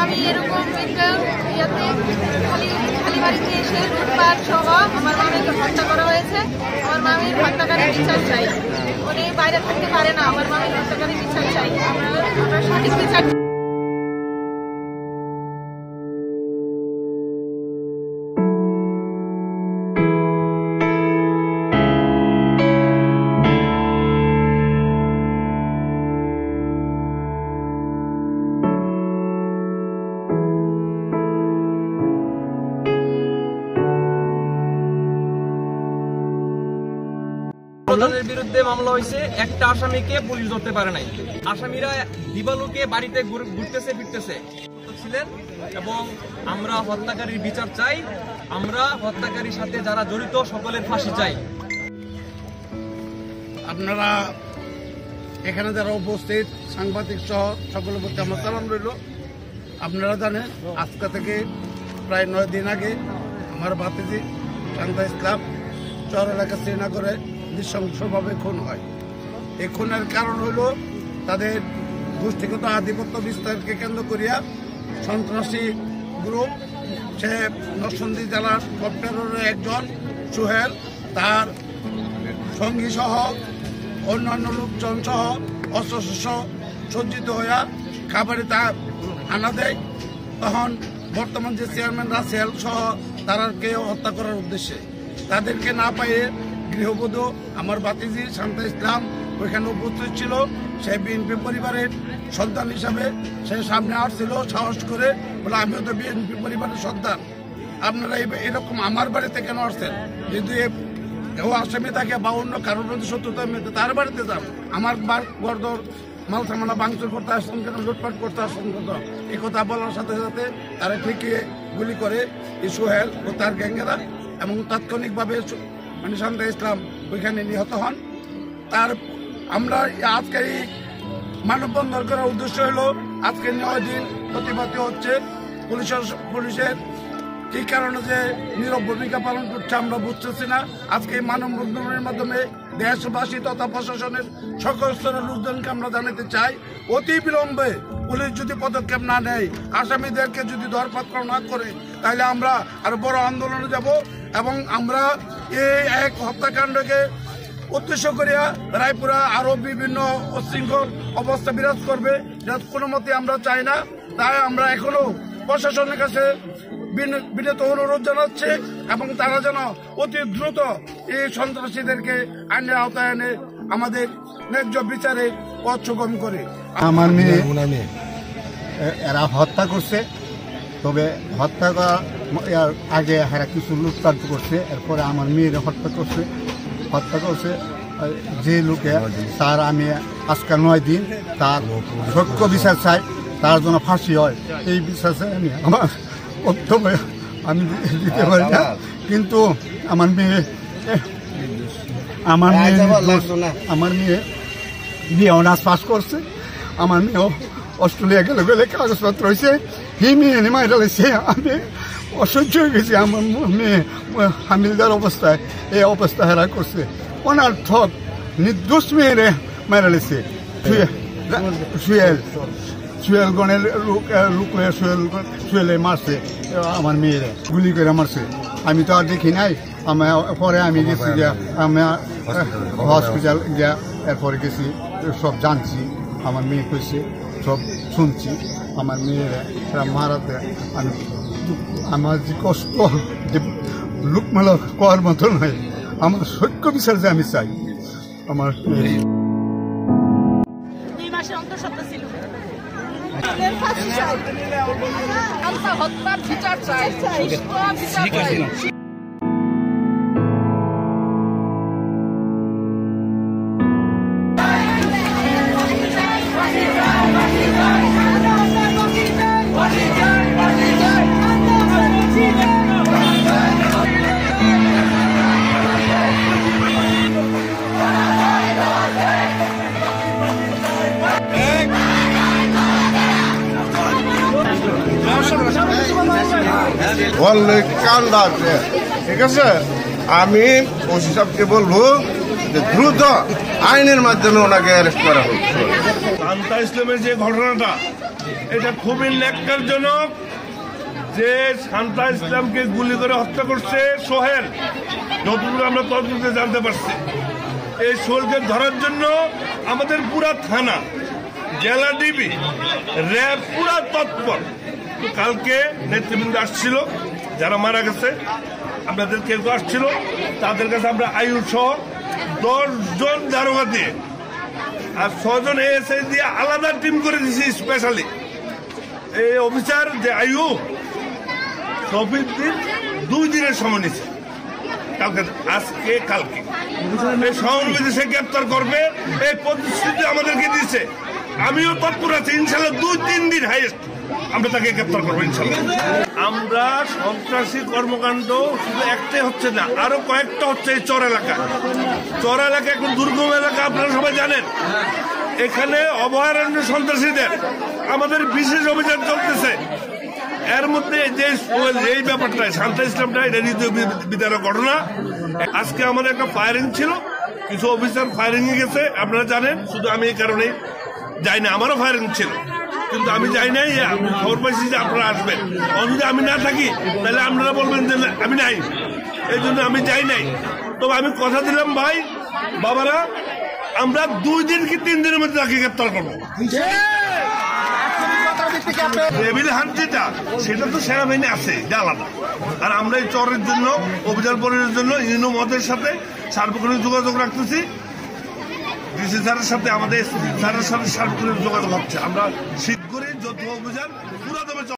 আমি এরকম একটা ইয়াতে খালি বাড়িতে এসে লুটপাট সহ আমার মামিকে হত্যা করা হয়েছে। আমার মামির হত্যাকারী বিচার চাই। উনি বাইরে থাকতে পারে না, আমার মামির হত্যাকারী বিচার চাই। আমরা সঠিক বিচার তাদের বিরুদ্ধে মামলা হয়েছে। একটা আসামিকে পুলিশ ধরতে পারে নাই। আসামিরা দিবালোকে বাড়িতে ঘুরতেছে ফিরতেছে ছিলেন এবং আমরা হত্যাকারীর বিচার চাই। আমরা হত্যাকারীর সাথে যারা জড়িত সকলের ফাঁসি চাই। আপনারা এখানে যারা উপস্থিত সাংবাদিক সহ সকলের প্রতি আমার সালাম রইল। আপনারা জানেন আজকে থেকে প্রায় 9 দিন আগে আমার ভাতিজি শান্তা ইসলাম চর এলাকা শ্রীনগরে নৃশংসভাবে খুন হয়। এই খুনের কারণ হল তাদের গোষ্ঠীগত আধিপত্য বিস্তারকে কেন্দ্র করিয়া সন্ত্রাসী গ্রুপ, সে নরসিংদী জেলার কপ্টারের একজন সোহেল, তার সঙ্গী সহ অন্যান্য লোকজন সহ অস্ত্রশস্ত্র সজ্জিত হইয়া খাবারে তা আনা দেয়। তখন বর্তমান যে চেয়ারম্যান রাসেল সহ তারাকে হত্যা করার উদ্দেশ্যে তাদেরকে না পাইয়ে গৃহবধূ আমার ভাতিজি শান্তা ইসলাম ওইখানে উপস্থিত ছিল। সে বিএনপি পরিবারের সন্তান হিসাবে সে সামনে আসছিল সাহস করে, বলে আমিও তো বিএনপি পরিবারের সন্তান, আপনারা এরকম আমার বাড়িতে কেন আসছেন? যদি কেউ আসামি থাকে বা অন্য কারোর প্রতি শত্রুতা মেতে তার বাড়িতে যান, আমার গর্দর মাল সামানা ভাঙচুর করতে আসছেন কেন, লুটপাট করতে আসছেন কেন? এই কথা বলার সাথে সাথে তারা ঠেকিয়ে গুলি করে সোহেল ও তার গ্যাংয়েরা এবং তাৎক্ষণিকভাবে মানে শান্তা ইসলাম ওইখানে নিহত হন। তার আমরা আজকে এই মানববন্ধন করার উদ্দেশ্য হলো আজকে 9 দিন প্রতিবাদ হচ্ছে। পুলিশের কি কারণে যে নীরব ভূমিকা পালন করছে আমরা বুঝতেছি না। আজকে এই মানববন্ধনের মাধ্যমে দেশবাসী তথা প্রশাসনের সকল স্তরের লোকজনকে আমরা জানাতে চাই, অতি বিলম্বে পুলিশ যদি পদক্ষেপ না নেয়, আসামিদেরকে যদি ধরপাকড় না করে, তাহলে আমরা আরো বড় আন্দোলনে যাব এবং আমরা এই এক হত্যাকাণ্ডকে উদ্দেশ্য করিয়া রায়পুরা আরো বিভিন্ন উচ্ছৃঙ্খল অবস্থা বিরাজ করবে, যা কোনো মতে আমরা চাই না। তাই আমরা এখনো প্রশাসনের কাছে বিনীত অনুরোধ জানাচ্ছে এবং তারা যেন অতি দ্রুত এই সন্ত্রাসীদেরকে আইনের আওতায় এনে আমাদের ন্যায্য বিচারে পথ সুগম করে। আমার মেয়ে এরা হত্যা করছে, তবে হত্যা করার আগে এরা কিছু লুটপাট করছে, এরপরে আমার মেয়ের হত্যা করছে যে লোকে। তার আমি আজকে 9 দিন তার সত্য বিচার চাই, তার জন্য ফাঁসি হয়। এই বিচার চাই আমি, আমার বক্তব্য আমি দিতে পারি না। কিন্তু আমার মেয়ে বিয়ে অনার্স পাস করছে। আমার মেয়েও অস্ট্রেলিয়া গেলে কাগজপত্র হয়েছে, মেয়ে মাইরা লাগছে। আমি অসহ্য হয়ে গেছি। আমার মেয়ে হামিলদার অবস্থায় এই অবস্থা হেরা করছে। অনার্থক নির্দোষ মেয়েরে মাইরা লাগছে। সুয়েল গণের লোক সুয়েলে মারছে, আমার মেয়েরে গুলি করে মারছে। আমি তো আর দেখি নাই। পরে আমি গেছি গিয়া, আমি হসপিটাল গিয়া এরপরে গেছি, সব জানছি। আমার মেয়ে কইছে, সব শুনছি। আমার মেয়েরা মারাতে আমার যে কষ্ট, যে লোকমেলা করার মতো নয়। আমার সত্য বিচার যে আমি চাই। আমার 2 মাসের অন্তঃসত্ত্বা ছিল। হত্যার বিচার চাই, বিচার চাই। কান্দা আছে, ঠিক আছে? আমি ওসি সাহেবকে বলবো যে দ্রুত আইনের মাধ্যমে ওনাকে অ্যারেস্ট করা হোক। শান্তা ইসলামের যে ঘটনাটা, এটা খুবই ন্যাক্কারজনক যে শান্তা ইসলামকে গুলি করে হত্যা করছে সোহেল। যতটুকু আমরা তদন্তে জানতে পারছি, এই সোহেলকে ধরার জন্য আমাদের পুরা থানা, জেলা ডিবি, র্যাব পুরা তৎপর। কালকে নেতৃবৃন্দ আসছিল, যারা মারা গেছে আপনাদের কেউ আসছিল, তাদের কাছে আমরা আয়ু সহ 10 জন দারোগা দিয়ে আর 6 জন এএসআই দিয়ে আলাদা টিম করে দিয়েছি স্পেশালি। এই অফিসার যে আয়ু শফিক দিন 2 দিনের সময় নিচ্ছে, আজকে কালকে এই সহমর্মিত সে গ্রেপ্তার করবে এই প্রতিশ্রুতি আমাদেরকে দিচ্ছে। আমিও তৎপর আছি, ইনশাল্লাহ 2-3 দিন হাইয়েস্ট আমরা তাকে গ্রেপ্তার করবো ইনশাল্লাহ। আমরা সন্ত্রাসী কর্মকাণ্ড শুধু একটাই হচ্ছে না, আরো কয়েকটা হচ্ছে এই চর এলাকা। চর এলাকা এখন দুর্গম এলাকা, আপনারা সবাই জানেন। এখানে অভয়ারণ্য সন্ত্রাসীদের আমাদের বিশেষ অভিযান চলতেছে। এর মধ্যে যে এই ব্যাপারটা শান্তা ইসলামটা, এটা হৃদয় বিদারক ঘটনা। আজকে আমাদের একটা ফায়ারিং ছিল, কিছু অফিসার ফায়ারিং এ গেছে, আপনারা জানেন। শুধু আমি এই কারণে যাই না, আমারও ফায়ারিং ছিল, কিন্তু আমি যাই নাই। খবর পাইছি যে আপনারা আসবেন, যদি আমি না থাকি তাহলে আপনারা বলবেন যে আমি নাই, এই জন্য আমি যাই নাই। তবে আমি কথা দিলাম ভাই বাবারা, আমরা 2 দিন কি 3 দিনের মধ্যে তাকে গ্রেপ্তার করবো। টেবিল হান্ট যেটা, সেটা তো সেনাবাহিনী আছে, এটা আলাদা। আর আমরা এই চরের জন্য, অভিযান পরিচালনার জন্য ইউনো মদের সাথে সার্বক্ষণিক যোগাযোগ রাখতেছি। ডিসি স্যারের সাথে, আমাদের স্যারের সাথে সার্বক্ষণিক যোগাযোগ হচ্ছে। আমরা শীঘ্রই যৌথ অভিযান পুরো